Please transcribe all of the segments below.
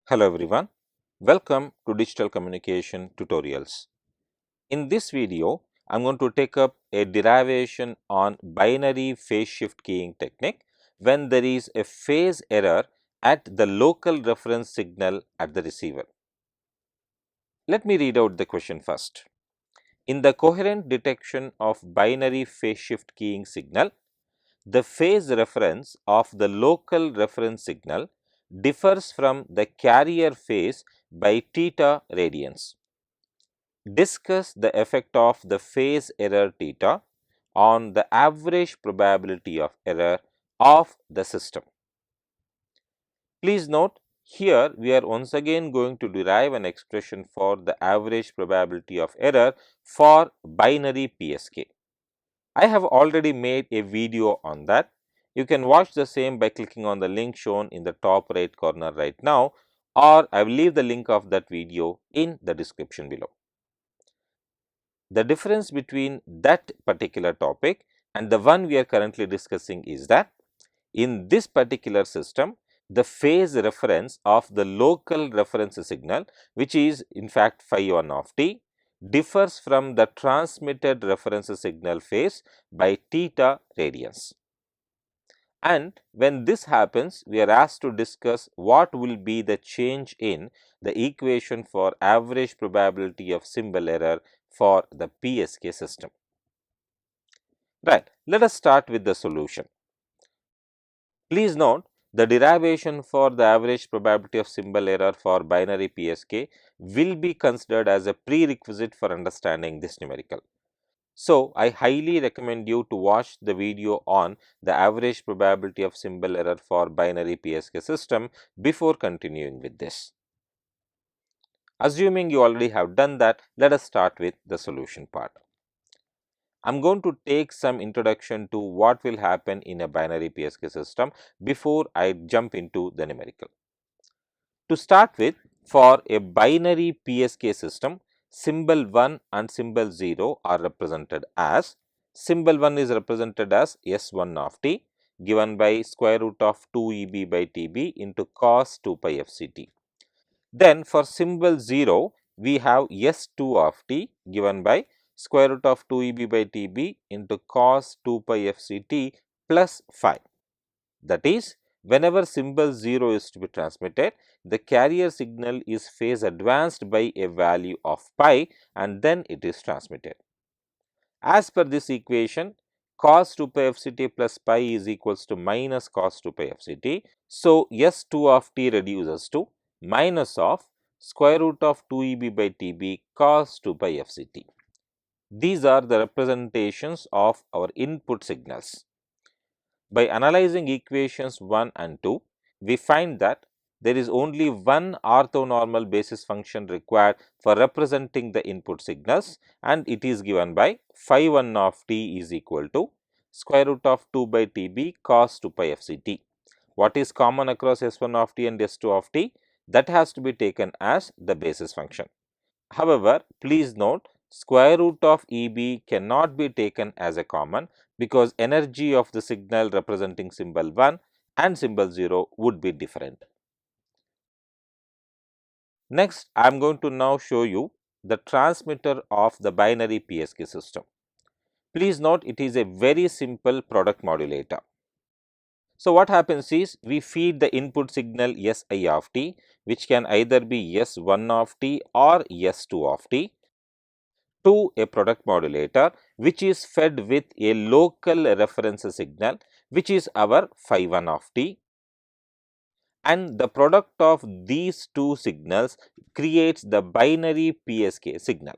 Hello everyone, welcome to Digital Communication Tutorials. In this video, I am going to take up a derivation on binary phase shift keying technique when there is a phase error at the local reference signal at the receiver. Let me read out the question first. In the coherent detection of binary phase shift keying signal, the phase reference of the local reference signal differs from the carrier phase by theta radians. Discuss the effect of the phase error theta on the average probability of error of the system. Please note, here we are once again going to derive an expression for the average probability of error for binary Bpsk. I have already made a video on that. You can watch the same by clicking on the link shown in the top right corner right now, or I will leave the link of that video in the description below. The difference between that particular topic and the one we are currently discussing is that in this particular system, the phase reference of the local reference signal, which is in fact phi 1 of t, differs from the transmitted reference signal phase by theta radians. And when this happens, we are asked to discuss what will be the change in the equation for average probability of symbol error for the Bpsk system. Right, let us start with the solution. Please note, the derivation for the average probability of symbol error for binary Bpsk will be considered as a prerequisite for understanding this numerical. So, I highly recommend you to watch the video on the average probability of symbol error for binary Bpsk system before continuing with this. Assuming you already have done that, let us start with the solution part. I am going to take some introduction to what will happen in a binary Bpsk system before I jump into the numerical. To start with, for a binary Bpsk system, symbol 1 and symbol 0 are represented as, symbol 1 is represented as S1 of t given by square root of 2 EB by TB into cos 2 pi FCT. Then for symbol 0, we have S2 of t given by square root of 2 EB by TB into cos 2 pi FCT plus phi. That is, whenever symbol 0 is to be transmitted, the carrier signal is phase advanced by a value of pi and then it is transmitted. As per this equation, cos 2 pi FCT plus pi is equals to minus cos 2 pi FCT. So, S2 of t reduces to minus of square root of 2 EB by TB cos 2 pi FCT. These are the representations of our input signals. By analyzing equations 1 and 2, we find that there is only one orthonormal basis function required for representing the input signals, and it is given by phi 1 of t is equal to square root of 2 by TB cos 2 pi FCT. What is common across S1 of t and S2 of t? That has to be taken as the basis function. However, please note, square root of EB cannot be taken as a common because energy of the signal representing symbol 1 and symbol 0 would be different. Next, I am going to now show you the transmitter of the binary Bpsk system. Please note, it is a very simple product modulator. So, what happens is we feed the input signal Si of t, which can either be S1 of t or S2 of t, to a product modulator which is fed with a local reference signal which is our phi 1 of t, and the product of these two signals creates the binary Bpsk signal.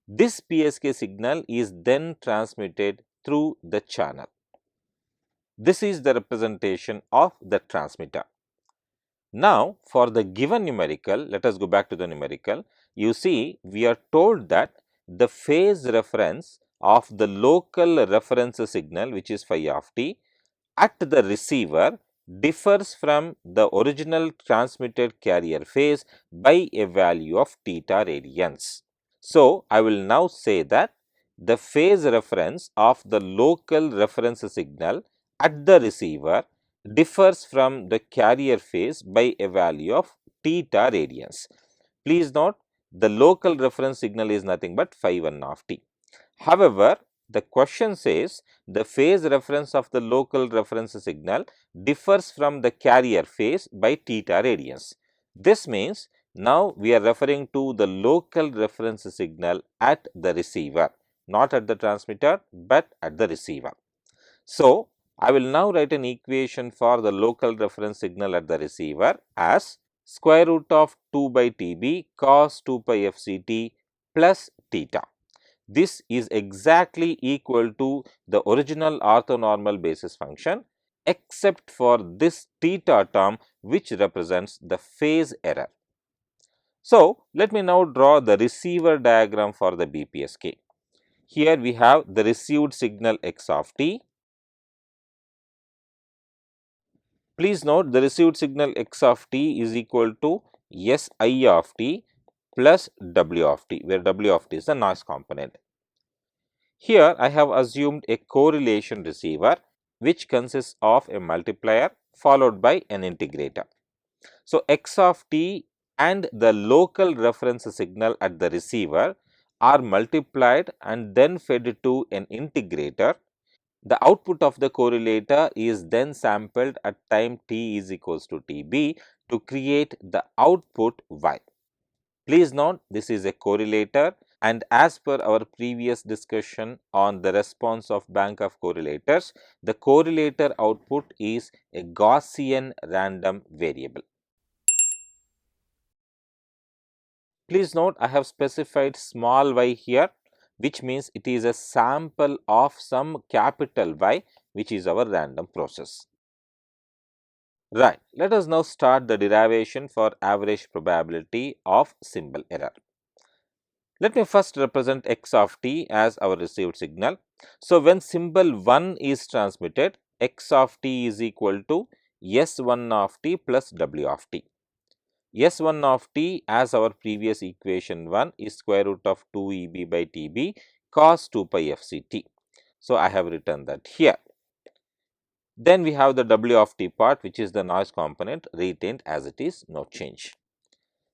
This Bpsk signal is then transmitted through the channel. This is the representation of the transmitter. Now, for the given numerical, let us go back to the numerical. You see, we are told that the phase reference of the local reference signal, which is phi of t, at the receiver differs from the original transmitted carrier phase by a value of theta radians. So, I will now say that the phase reference of the local reference signal at the receiver differs from the carrier phase by a value of theta radians. Please note, the local reference signal is nothing but phi 1 of t. However, the question says the phase reference of the local reference signal differs from the carrier phase by theta radians. This means now we are referring to the local reference signal at the receiver, not at the transmitter, but at the receiver. So, I will now write an equation for the local reference signal at the receiver as square root of 2 by Tb cos 2 pi fct plus theta. This is exactly equal to the original orthonormal basis function except for this theta term which represents the phase error. So, let me now draw the receiver diagram for the Bpsk. Here we have the received signal x of t. Please note the received signal x of t is equal to Si of t plus W of t, where W of t is the noise component. Here I have assumed a correlation receiver which consists of a multiplier followed by an integrator. So, x of t and the local reference signal at the receiver are multiplied and then fed to an integrator. The output of the correlator is then sampled at time t is equals to Tb to create the output y. Please note this is a correlator, and as per our previous discussion on the response of bank of correlators, the correlator output is a Gaussian random variable. Please note I have specified small y here, which means it is a sample of some capital Y, which is our random process. Right, let us now start the derivation for average probability of symbol error. Let me first represent x of t as our received signal. So, when symbol 1 is transmitted, x of t is equal to S1 of t plus W of t. S1 of t as our previous equation 1 is square root of 2 Eb by Tb cos 2 pi fct. So, I have written that here. Then we have the W of t part, which is the noise component, retained as it is, no change.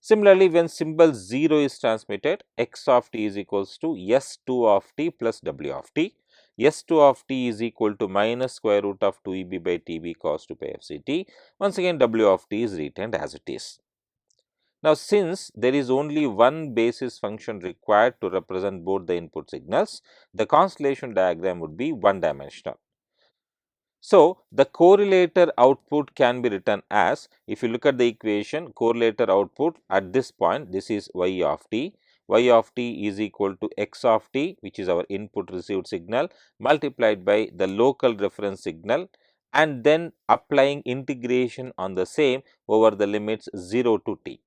Similarly, when symbol 0 is transmitted, x of t is equals to S2 of t plus W of t. S2 of t is equal to minus square root of 2 Eb by Tb cos 2 pi fct. Once again, W of t is retained as it is. Now, since there is only one basis function required to represent both the input signals, the constellation diagram would be one dimensional. So, the correlator output can be written as, if you look at the equation, correlator output at this point, this is y of t. Y of t is equal to x of t, which is our input received signal, multiplied by the local reference signal, and then applying integration on the same over the limits 0 to t.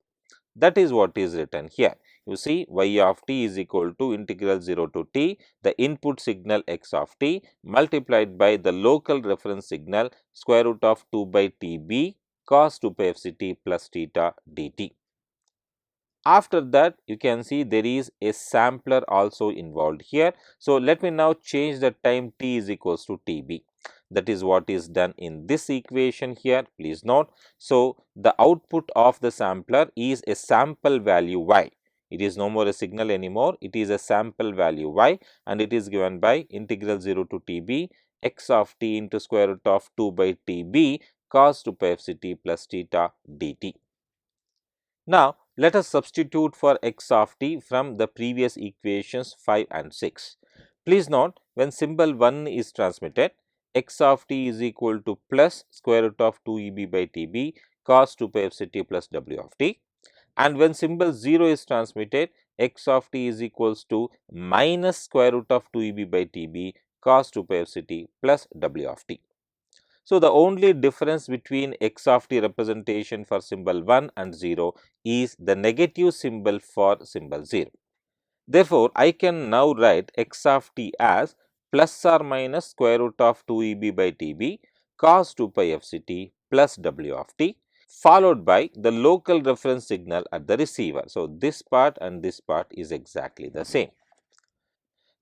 That is what is written here. You see, y of t is equal to integral 0 to t, the input signal x of t multiplied by the local reference signal square root of 2 by Tb cos 2 pi fct plus theta dt. After that, you can see there is a sampler also involved here. So, let me now change the time t is equals to Tb. That is what is done in this equation here, please note. So, the output of the sampler is a sample value y. It is no more a signal anymore, it is a sample value y, and it is given by integral 0 to Tb x of t into square root of 2 by Tb cos 2 pi fct plus theta dt. Now, let us substitute for x of t from the previous equations 5 and 6. Please note, when symbol 1 is transmitted, x of t is equal to plus square root of 2 Eb by Tb cos 2 pi fct plus W of t, and when symbol 0 is transmitted, x of t is equals to minus square root of 2 Eb by Tb cos 2 pi fct plus W of t. So, the only difference between x of t representation for symbol 1 and 0 is the negative symbol for symbol 0. Therefore, I can now write x of t as plus or minus square root of 2 Eb by Tb cos 2 pi fct plus W of t, followed by the local reference signal at the receiver. So, this part and this part is exactly the same.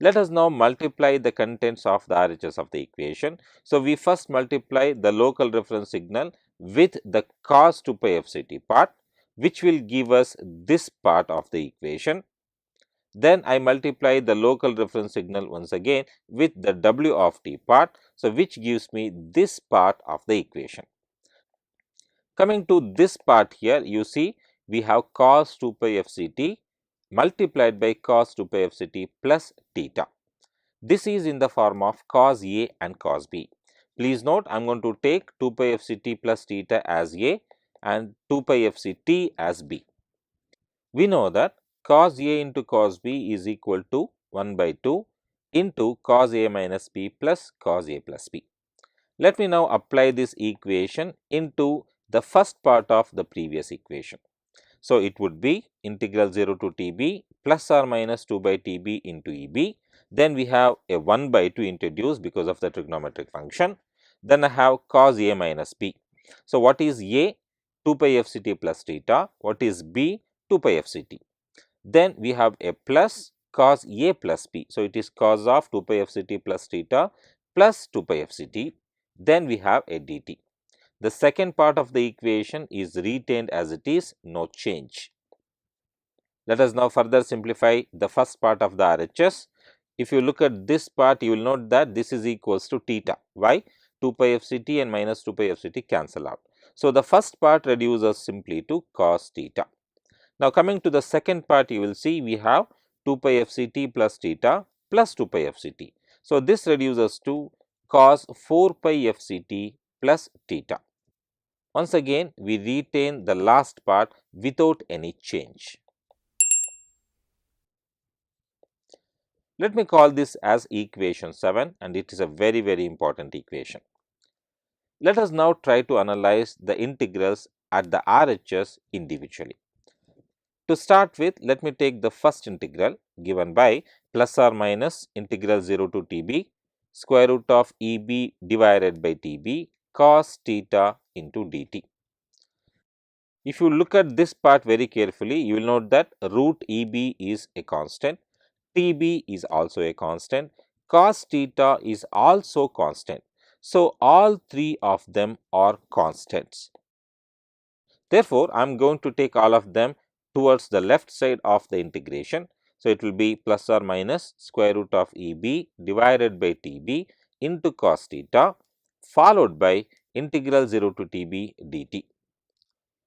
Let us now multiply the contents of the RHS of the equation. So, we first multiply the local reference signal with the cos 2 pi fct part. which will give us this part of the equation. Then I multiply the local reference signal once again with the W of t part, so which gives me this part of the equation. Coming to this part here, you see we have cos 2 pi f c t multiplied by cos 2 pi f c t plus theta. This is in the form of cos A and cos B. Please note, I am going to take 2 pi f c t plus theta as A and 2 pi f c t as B. We know that cos A into cos B is equal to 1 by 2 into cos A minus B plus cos A plus B. Let me now apply this equation into the first part of the previous equation. So, it would be integral 0 to T b plus or minus 2 by T b into E b. Then we have a 1 by 2 introduced because of the trigonometric function. Then I have cos A minus B. So, what is A? 2 pi f c t plus theta. What is B? 2 pi f c t. Then we have a plus cos A plus B. So, it is cos of 2 pi f c t plus theta plus 2 pi f c t. Then we have a dt. The second part of the equation is retained as it is, no change. Let us now further simplify the first part of the RHS. If you look at this part, you will note that this is equals to theta. Why? 2 pi f c t and minus 2 pi f c t cancel out. So, the first part reduces simply to cos theta. Now, coming to the second part, you will see we have 2 pi f c t plus theta plus 2 pi f c t. So, this reduces to cos 4 pi f c t plus theta. Once again, we retain the last part without any change. Let me call this as equation 7, and it is a very important equation. Let us now try to analyze the integrals at the RHS individually. To start with, let me take the first integral given by plus or minus integral 0 to T b square root of E b divided by T b cos theta into dt. If you look at this part very carefully, you will note that root E b is a constant, T b is also a constant, cos theta is also constant. So, all three of them are constants. Therefore, I am going to take all of them towards the left side of the integration. So, it will be plus or minus square root of E b divided by T b into cos theta followed by integral 0 to T b dt.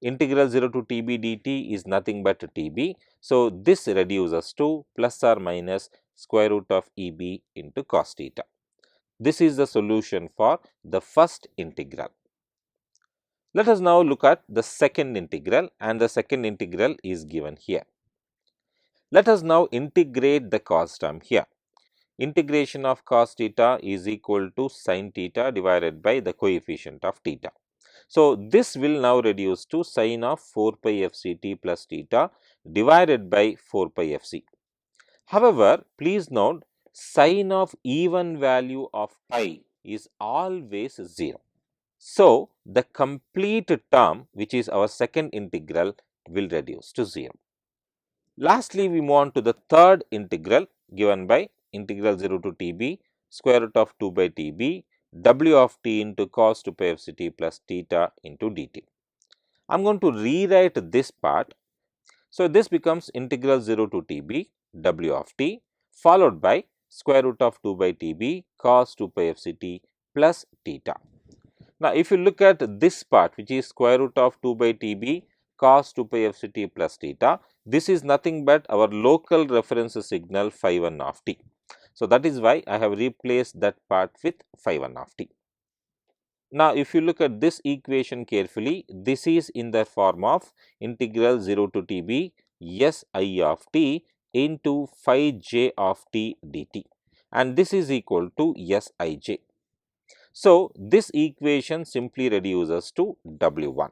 Integral 0 to T b dt is nothing but T b. So, this reduces to plus or minus square root of E b into cos theta. This is the solution for the first integral. Let us now look at the second integral, and the second integral is given here. Let us now integrate the cos term here. Integration of cos theta is equal to sin theta divided by the coefficient of theta. So, this will now reduce to sin of 4 pi f c t plus theta divided by 4 pi f c. However, please note sin of even value of pi is always 0. So, the complete term, which is our second integral, will reduce to 0. Lastly, we move on to the third integral given by integral 0 to T b square root of 2 by T b w of t into cos 2 pi f c t plus theta into dt. I am going to rewrite this part. So, this becomes integral 0 to T b w of t followed by square root of 2 by T b cos 2 pi f c t plus theta. Now, if you look at this part, which is square root of 2 by T b cos 2 pi f c t plus theta, this is nothing but our local reference signal phi 1 of t. So, that is why I have replaced that part with phi 1 of t. Now, if you look at this equation carefully, this is in the form of integral 0 to T b s I of t into phi j of t dt, and this is equal to s I j. So, this equation simply reduces to W1,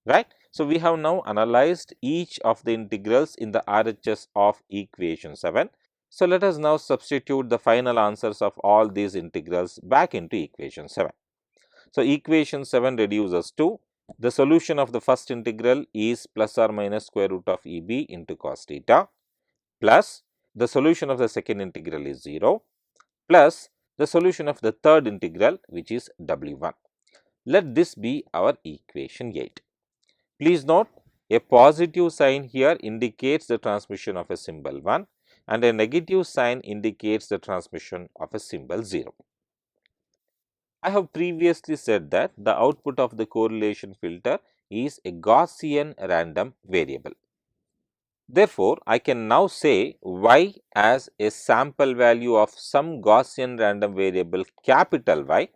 right. So, we have now analyzed each of the integrals in the RHS of equation 7. So, let us now substitute the final answers of all these integrals back into equation 7. So, equation 7 reduces to the solution of the first integral is plus or minus square root of E b into cos theta plus the solution of the second integral is 0 plus the solution of the third integral, which is W1. Let this be our equation 8. Please note, a positive sign here indicates the transmission of a symbol 1 and a negative sign indicates the transmission of a symbol 0. I have previously said that the output of the correlation filter is a Gaussian random variable. Therefore, I can now say y as a sample value of some Gaussian random variable capital Y,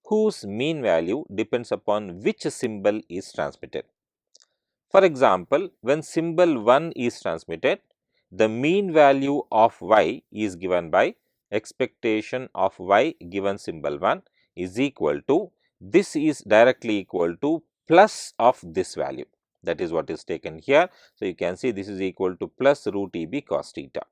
whose mean value depends upon which symbol is transmitted. For example, when symbol 1 is transmitted, the mean value of y is given by expectation of y given symbol 1 is equal to, this is directly equal to plus of this value, that is what is taken here. So, you can see this is equal to plus root E b cos theta.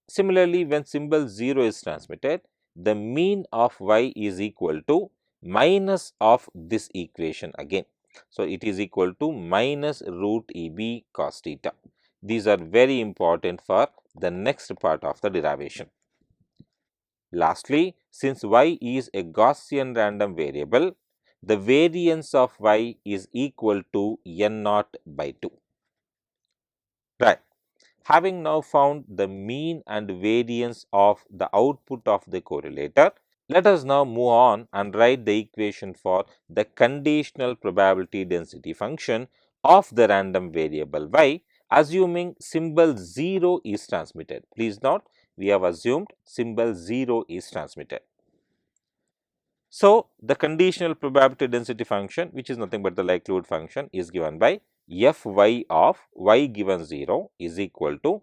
Similarly, when symbol 0 is transmitted, the mean of y is equal to minus of this equation again. So, it is equal to minus root E b cos theta. These are very important for the next part of the derivation. Lastly, since y is a Gaussian random variable, the variance of y is equal to n naught by 2. Right. Having now found the mean and variance of the output of the correlator, let us now move on and write the equation for the conditional probability density function of the random variable y, assuming symbol 0 is transmitted. Please note, we have assumed symbol 0 is transmitted. So, the conditional probability density function, which is nothing but the likelihood function, is given by Fy of y given 0 is equal to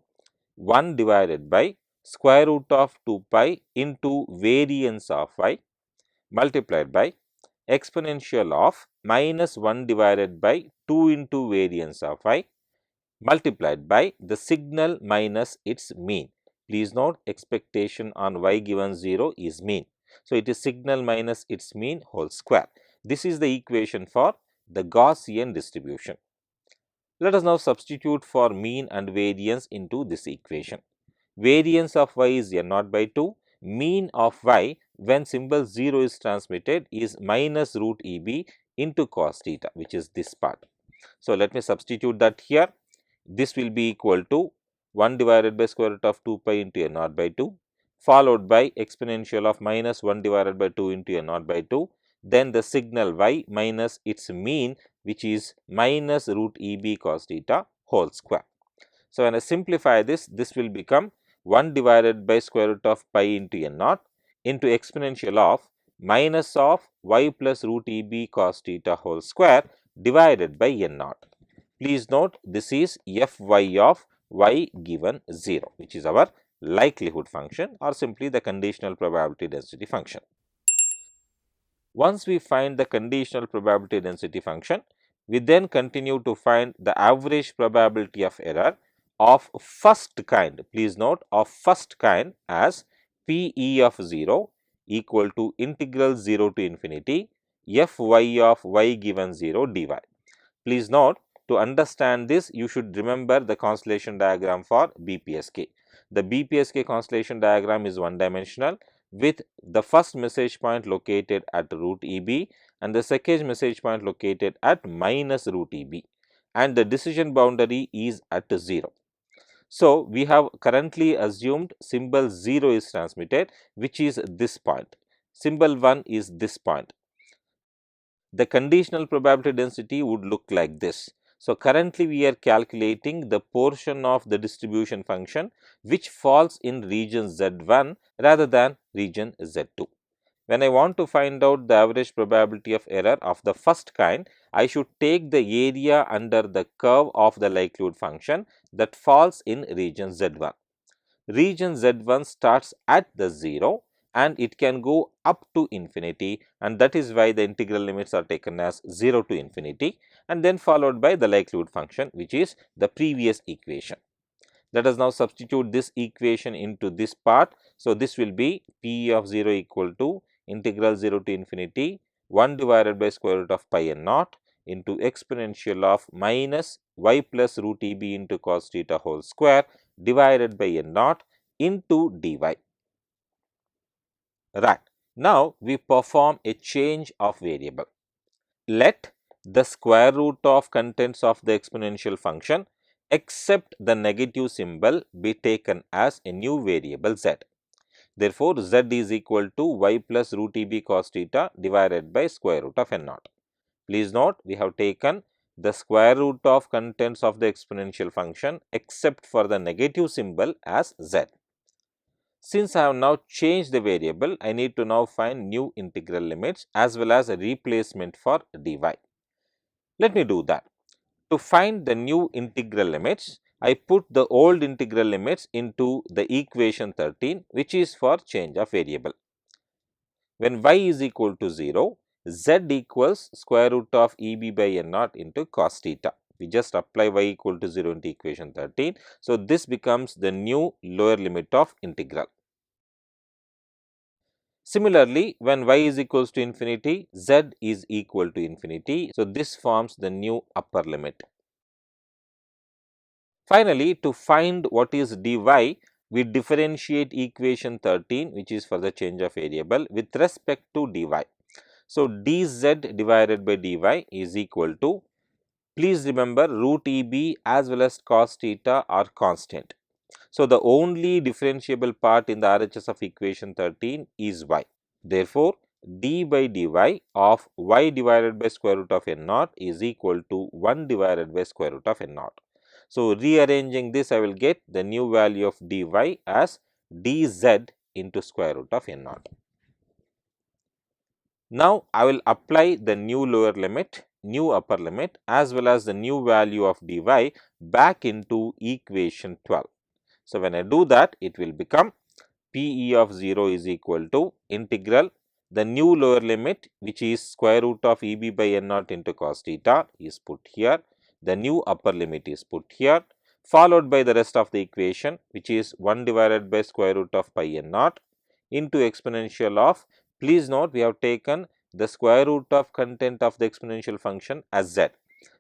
1 divided by square root of 2 pi into variance of y multiplied by exponential of minus 1 divided by 2 into variance of y multiplied by the signal minus its mean. Please note, expectation on y given 0 is mean. So, it is signal minus its mean whole square. This is the equation for the Gaussian distribution. Let us now substitute for mean and variance into this equation. Variance of y is n naught by 2, mean of y when symbol 0 is transmitted is minus root E b into cos theta, which is this part. So, let me substitute that here. This will be equal to 1 divided by square root of 2 pi into n naught by 2, followed by exponential of minus 1 divided by 2 into n naught by 2, then the signal y minus its mean, which is minus root E b cos theta whole square. So, when I simplify this, this will become 1 divided by square root of pi into n naught into exponential of minus of y plus root E b cos theta whole square divided by n naught. Please note, this is Fy of y given 0, which is our likelihood function or simply the conditional probability density function. Once we find the conditional probability density function, we then continue to find the average probability of error of first kind. Please note, of first kind as Pe of 0 equal to integral 0 to infinity Fy of y given 0 dy. Please note, to understand this, you should remember the constellation diagram for Bpsk. The Bpsk constellation diagram is one dimensional with the first message point located at root Eb and the second message point located at minus root Eb, and the decision boundary is at 0. So, we have currently assumed symbol 0 is transmitted, which is this point. Symbol 1 is this point. The conditional probability density would look like this. So, currently we are calculating the portion of the distribution function which falls in region Z1 rather than region Z2. When I want to find out the average probability of error of the first kind, I should take the area under the curve of the likelihood function that falls in region Z1. Region Z1 starts at the 0 and it can go up to infinity, and that is why the integral limits are taken as 0 to infinity and then followed by the likelihood function, which is the previous equation. Let us now substitute this equation into this part. So, this will be P of 0 equal to integral 0 to infinity 1 divided by square root of pi n naught into exponential of minus y plus root E b into cos theta whole square divided by n naught into dy. Right. Now, we perform a change of variable. Let the square root of contents of the exponential function except the negative symbol be taken as a new variable z. Therefore, z is equal to y plus root EB cos theta divided by square root of n naught. Please note, we have taken the square root of contents of the exponential function except for the negative symbol as z. Since I have now changed the variable, I need to now find new integral limits as well as a replacement for dy. Let me do that. To find the new integral limits, I put the old integral limits into the equation 13, which is for change of variable. When y is equal to 0, z equals square root of EB by n naught into cos theta. We just apply y equal to 0 into equation 13. So, this becomes the new lower limit of integral. Similarly, when y is equals to infinity, z is equal to infinity. So, this forms the new upper limit. Finally, to find what is dy, we differentiate equation 13, which is for the change of variable, with respect to dy. So, dz divided by dy is equal to, please remember, root EB as well as cos theta are constant. So, the only differentiable part in the RHS of equation 13 is y. Therefore, d by dy of y divided by square root of n naught is equal to 1 divided by square root of n naught. So, rearranging this, I will get the new value of dy as dz into square root of n naught. Now, I will apply the new lower limit, new upper limit as well as the new value of dy back into equation 12. So, when I do that, it will become Pe of 0 is equal to integral, the new lower limit, which is square root of EB by n naught into cos theta, is put here, the new upper limit is put here, followed by the rest of the equation, which is 1 divided by square root of pi n naught into exponential of, please note, we have taken the square root of content of the exponential function as z.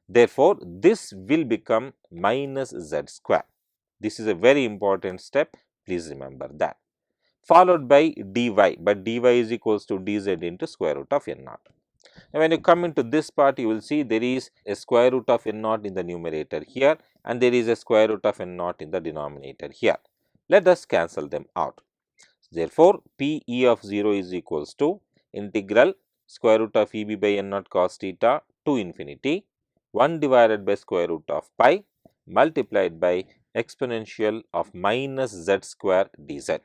Therefore, this will become minus z square. This is a very important step, please remember that, followed by dy, but dy is equals to dz into square root of n naught. Now, when you come into this part, you will see there is a square root of n naught in the numerator here and there is a square root of n naught in the denominator here. Let us cancel them out. Therefore, P e of 0 is equals to integral square root of E b by n naught cos theta to infinity 1 divided by square root of pi multiplied by exponential of minus z square dz.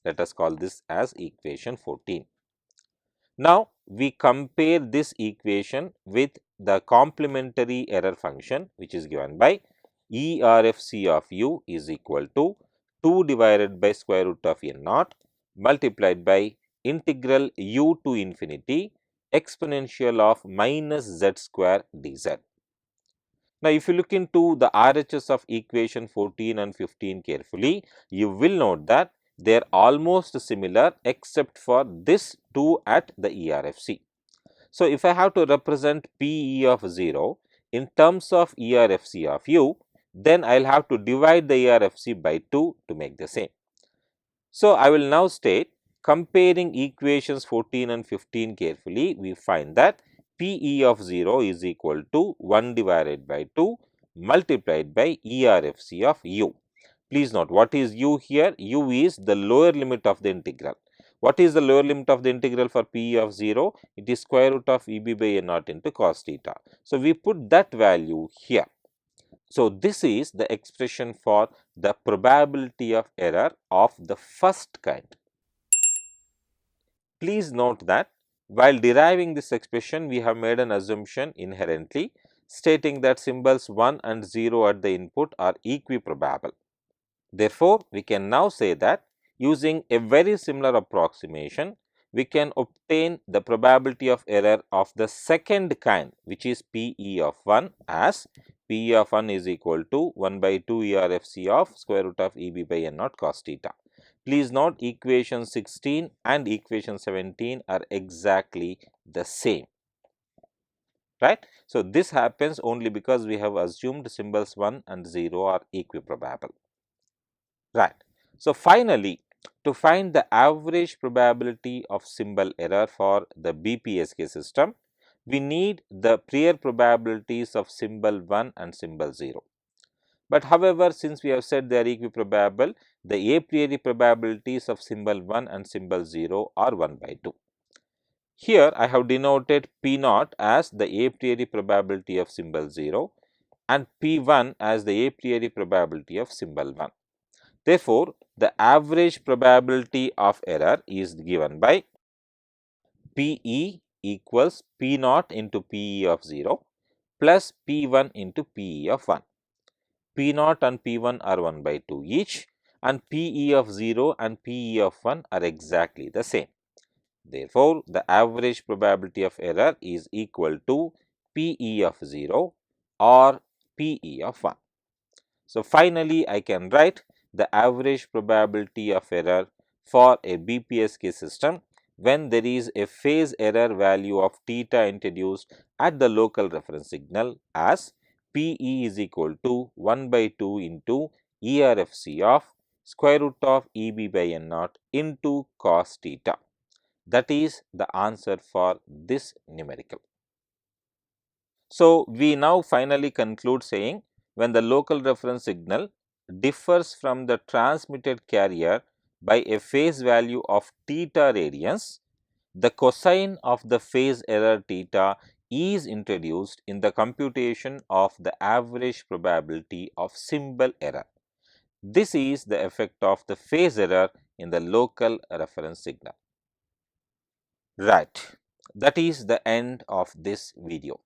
Let us call this as equation 14. Now, we compare this equation with the complementary error function, which is given by ERFC of u is equal to 2 divided by square root of n naught multiplied by integral u to infinity exponential of minus z square dz. Now, if you look into the RHS of equation 14 and 15 carefully, you will note that they are almost similar except for this 2 at the ERFC. So, if I have to represent P e of 0 in terms of ERFC of u, then I will have to divide the ERFC by 2 to make the same. So, I will now state, comparing equations 14 and 15 carefully, we find that P e of 0 is equal to 1 divided by 2 multiplied by ERFC of u. Please note, what is u here? U is the lower limit of the integral. What is the lower limit of the integral for P e of 0? It is square root of E b by n naught into cos theta. So, we put that value here. So, this is the expression for the probability of error of the first kind. Please note that while deriving this expression, we have made an assumption inherently stating that symbols 1 and 0 at the input are equiprobable. Therefore, we can now say that using a very similar approximation, we can obtain the probability of error of the second kind, which is P e of 1 as P e of 1 is equal to 1 by 2 ERFC of square root of E b by n naught cos theta. Please note, equation 16 and equation 17 are exactly the same, right. So, this happens only because we have assumed symbols 1 and 0 are equiprobable, right. So, finally, to find the average probability of symbol error for the Bpsk system, we need the prior probabilities of symbol 1 and symbol 0. But however, since we have said they are equiprobable, the a priori probabilities of symbol 1 and symbol 0 are 1 by 2. Here I have denoted P naught as the a priori probability of symbol 0 and P1 as the a priori probability of symbol 1. Therefore, the average probability of error is given by Pe equals P naught into Pe of 0 plus P1 into Pe of 1. P naught and P1 are 1 by 2 each, and Pe of 0 and Pe of 1 are exactly the same. Therefore, the average probability of error is equal to Pe of 0 or Pe of 1. So, finally, I can write the average probability of error for a Bpsk system when there is a phase error value of theta introduced at the local reference signal as Pe is equal to 1 by 2 into ERFC of square root of Eb by n naught into cos theta. That is the answer for this numerical. So, we now finally conclude saying when the local reference signal differs from the transmitted carrier by a phase value of theta radians, the cosine of the phase error theta is introduced in the computation of the average probability of symbol error. This is the effect of the phase error in the local reference signal. Right, that is the end of this video.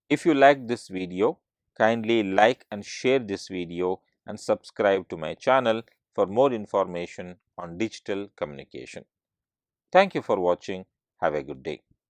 If you like this video, kindly like and share this video and subscribe to my channel for more information on digital communication. Thank you for watching. Have a good day.